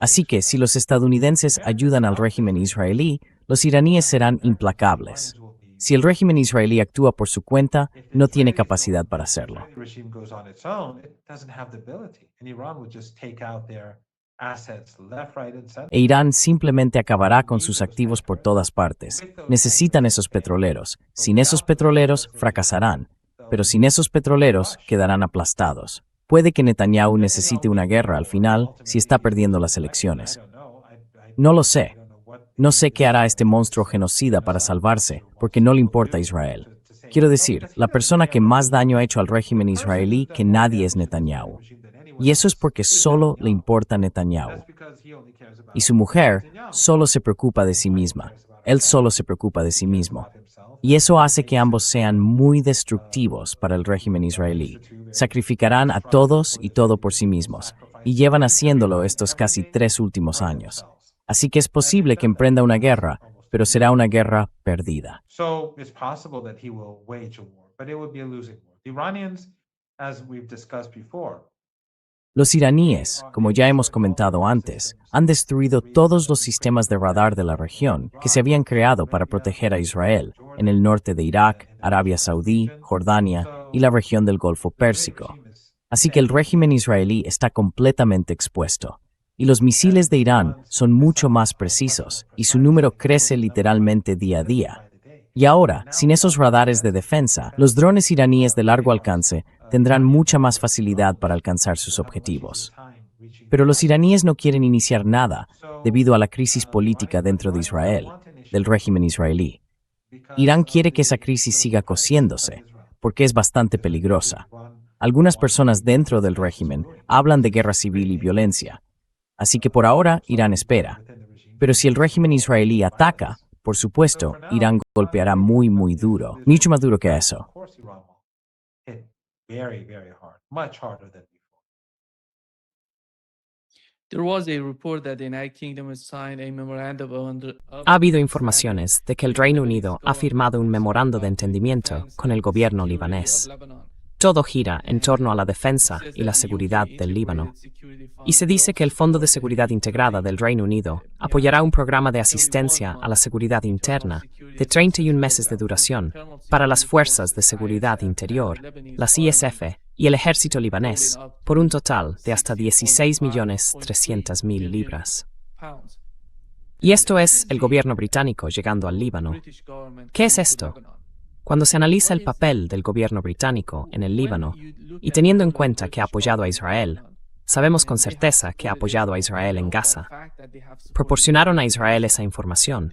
Así que si los estadounidenses ayudan al régimen israelí, los iraníes serán implacables. Si el régimen israelí actúa por su cuenta, no tiene capacidad para hacerlo. The regime goes on its own, it doesn't have the ability. And Iran would just take out their assets left, right, and center. E Irán simplemente acabará con sus activos por todas partes. Necesitan esos petroleros. Sin esos petroleros, fracasarán. pero sin esos petroleros quedarán aplastados. Puede que Netanyahu necesite una guerra al final si está perdiendo las elecciones. No lo sé. No sé qué hará este monstruo genocida para salvarse, porque no le importa a Israel. Quiero decir, la persona que más daño ha hecho al régimen israelí que nadie es Netanyahu. Y eso es porque solo le importa Netanyahu. Y su mujer solo se preocupa de sí misma. Él solo se preocupa de sí mismo. Y eso hace que ambos sean muy destructivos para el régimen israelí. Sacrificarán a todos y todo por sí mismos, y llevan haciéndolo estos casi 3 últimos años. Así que es posible que emprenda una guerra, pero será una guerra perdida. So it's possible that he will wage a war, but it would be a losing war. The Iranians, as we've discussed before, Los iraníes, como ya hemos comentado antes, han destruido todos los sistemas de radar de la región que se habían creado para proteger a Israel, en el norte de Irak, Arabia Saudí, Jordania y la región del Golfo Pérsico. Así que el régimen israelí está completamente expuesto. Y los misiles de Irán son mucho más precisos, y su número crece literalmente día a día. Y ahora, sin esos radares de defensa, los drones iraníes de largo alcance tendrán mucha más facilidad para alcanzar sus objetivos. Pero los iraníes no quieren iniciar nada debido a la crisis política dentro de Israel, del régimen israelí. Irán quiere que esa crisis siga cociéndose, porque es bastante peligrosa. Algunas personas dentro del régimen hablan de guerra civil y violencia. Así que por ahora, Irán espera. Pero si el régimen israelí ataca, por supuesto, Irán golpeará muy, muy duro. Mucho más duro que eso. of course, Iran will hit very, very hard, much harder than before. There was a report that the United Kingdom has signed a memorandum of Ha habido informaciones de que el Reino Unido ha firmado un memorando de entendimiento con el gobierno libanés. Todo gira en torno a la defensa y la seguridad del Líbano. Y se dice que el Fondo de Seguridad Integrada del Reino Unido apoyará un programa de asistencia a la seguridad interna de 31 meses de duración para las Fuerzas de Seguridad Interior, las ISF y el ejército libanés, por un total de hasta 16.300.000 libras. Y esto es el gobierno británico llegando al Líbano. ¿Qué es esto? Cuando se analiza el papel del gobierno británico en el Líbano, y teniendo en cuenta que ha apoyado a Israel, sabemos con certeza que ha apoyado a Israel en Gaza. Proporcionaron a Israel esa información.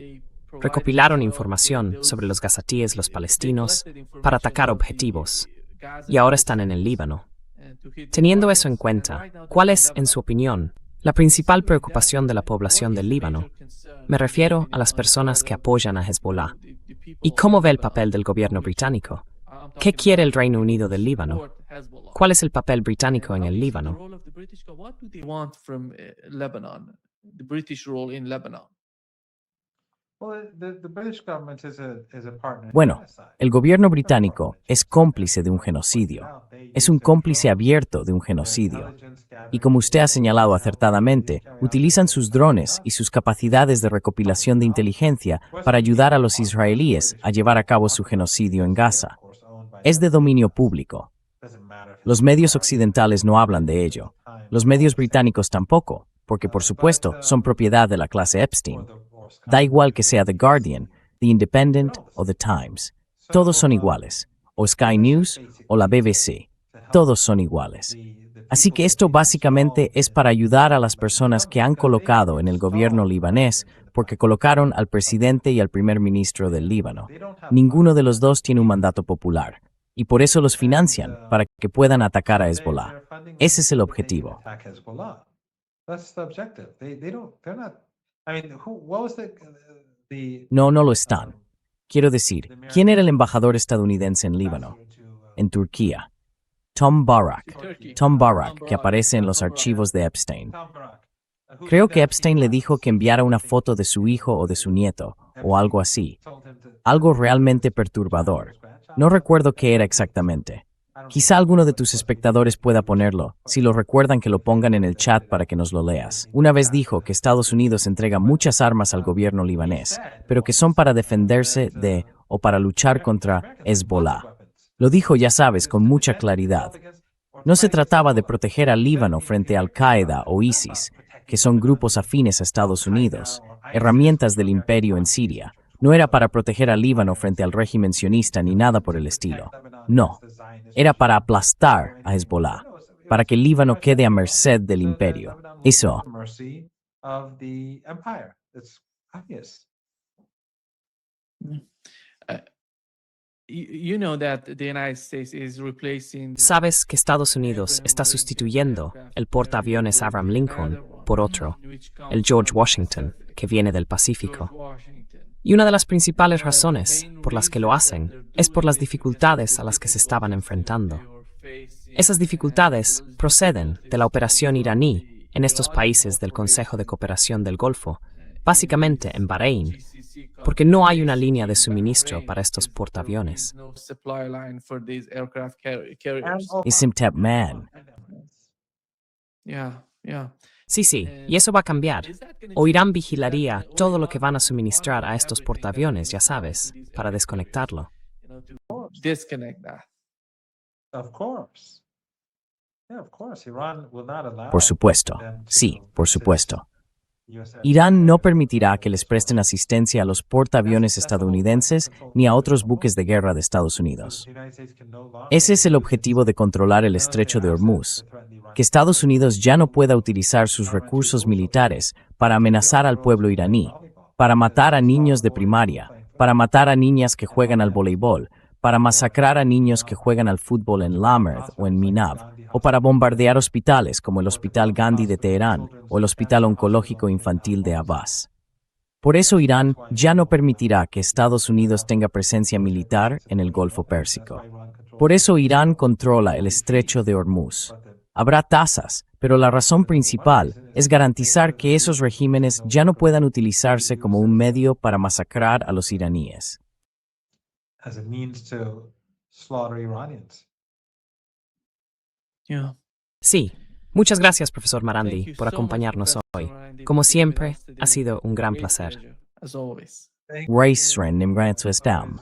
Recopilaron información sobre los gazatíes, los palestinos, para atacar objetivos. Y ahora están en el Líbano. Teniendo eso en cuenta, ¿cuál es, en su opinión, la principal preocupación de la población del Líbano? Me refiero a las personas que apoyan a Hezbollah. ¿Y cómo ve el papel del gobierno británico? ¿Qué quiere el Reino Unido del Líbano? ¿Cuál es el papel británico en el Líbano? What do they want from Lebanon? The British role in Lebanon. Well, the British government is a partner in Bueno, genocide. el gobierno británico es cómplice de un genocidio. Es un cómplice abierto de un genocidio. Y como usted ha señalado acertadamente, utilizan sus drones y sus capacidades de recopilación de inteligencia para ayudar a los israelíes a llevar a cabo su genocidio en Gaza. Es de dominio público. Los medios occidentales no hablan de ello. Los medios británicos tampoco, porque por supuesto son propiedad de la clase Epstein. Da igual que sea The Guardian, The Independent o The Times. Todos son iguales. O Sky News o la BBC. Todos son iguales. Así que esto básicamente es para ayudar a las personas que han colocado en el gobierno libanés porque colocaron al presidente y al primer ministro del Líbano. Ninguno de los dos tiene un mandato popular. Y por eso los financian, para que puedan atacar a Hezbollah. Ese es el objetivo. Attack Hezbollah. That's the objective. They're not. I mean, what was the No, no lo están. Quiero decir, ¿quién era el embajador estadounidense en Líbano? En Turquía. Tom Barak. Tom Barak, que aparece en los archivos de Epstein. Tom Barak? Creo que Epstein le dijo que enviara una foto de su hijo o de su nieto, o algo así. Algo realmente perturbador. No recuerdo qué era exactamente. Quizá alguno de tus espectadores pueda ponerlo, si lo recuerdan que lo pongan en el chat para que nos lo leas. Una vez dijo que Estados Unidos entrega muchas armas al gobierno libanés, pero que son para defenderse de o para luchar contra Hezbollah. Lo dijo, ya sabes, con mucha claridad. No se trataba de proteger al Líbano frente a Al-Qaeda o ISIS, que son grupos afines a Estados Unidos, herramientas del imperio en Siria. No era para proteger al Líbano frente al régimen sionista ni nada por el estilo. No, era para aplastar a Hezbollah, para que el Líbano quede a merced del imperio. Eso. Mercy of the empire. It's obvious. You know that the United States is replacing Sabes que Estados Unidos está sustituyendo el portaaviones Abraham Lincoln por otro, el George Washington, que viene del Pacífico. Y una de las principales razones por las que lo hacen es por las dificultades a las que se estaban enfrentando. Esas dificultades proceden de la operación iraní en estos países del Consejo de Cooperación del Golfo, básicamente en Bahrein, porque no hay una línea de suministro para estos portaaviones. Es Simtep Man. Sí, y eso va a cambiar. O Irán vigilaría todo lo que van a suministrar a estos portaaviones, ya sabes, para desconectarlo. Disconnect that. Of course. Yeah, of course. Iran will not allow Por supuesto. them to Sí, por supuesto. US Irán no permitirá que les presten asistencia a los portaaviones estadounidenses ni a otros buques de guerra de Estados Unidos. The United States can no longer Ese es el objetivo de controlar el estrecho de Hormuz, que Estados Unidos ya no pueda utilizar sus recursos militares para amenazar al pueblo iraní, para matar a niños de primaria, para matar a niñas que juegan al voleibol, para masacrar a niños que juegan al fútbol en Lamerd o en Minab, o para bombardear hospitales como el Hospital Gandhi de Teherán o el Hospital Oncológico Infantil de Abbas. Por eso Irán ya no permitirá que Estados Unidos tenga presencia militar en el Golfo Pérsico. Por eso Irán controla el estrecho de Hormuz. Habrá tasas, pero la razón principal es garantizar que esos regímenes ya no puedan utilizarse como un medio para masacrar a los iraníes. as a means to slaughter Iranians. Yeah. Sí, muchas gracias, profesor Thank Marandi, you por so much, acompañarnos Professor hoy. Marandi, Como for giving siempre, us today. ha sido un gran Great placer. pleasure, as always. Race Nimgrantzwestam.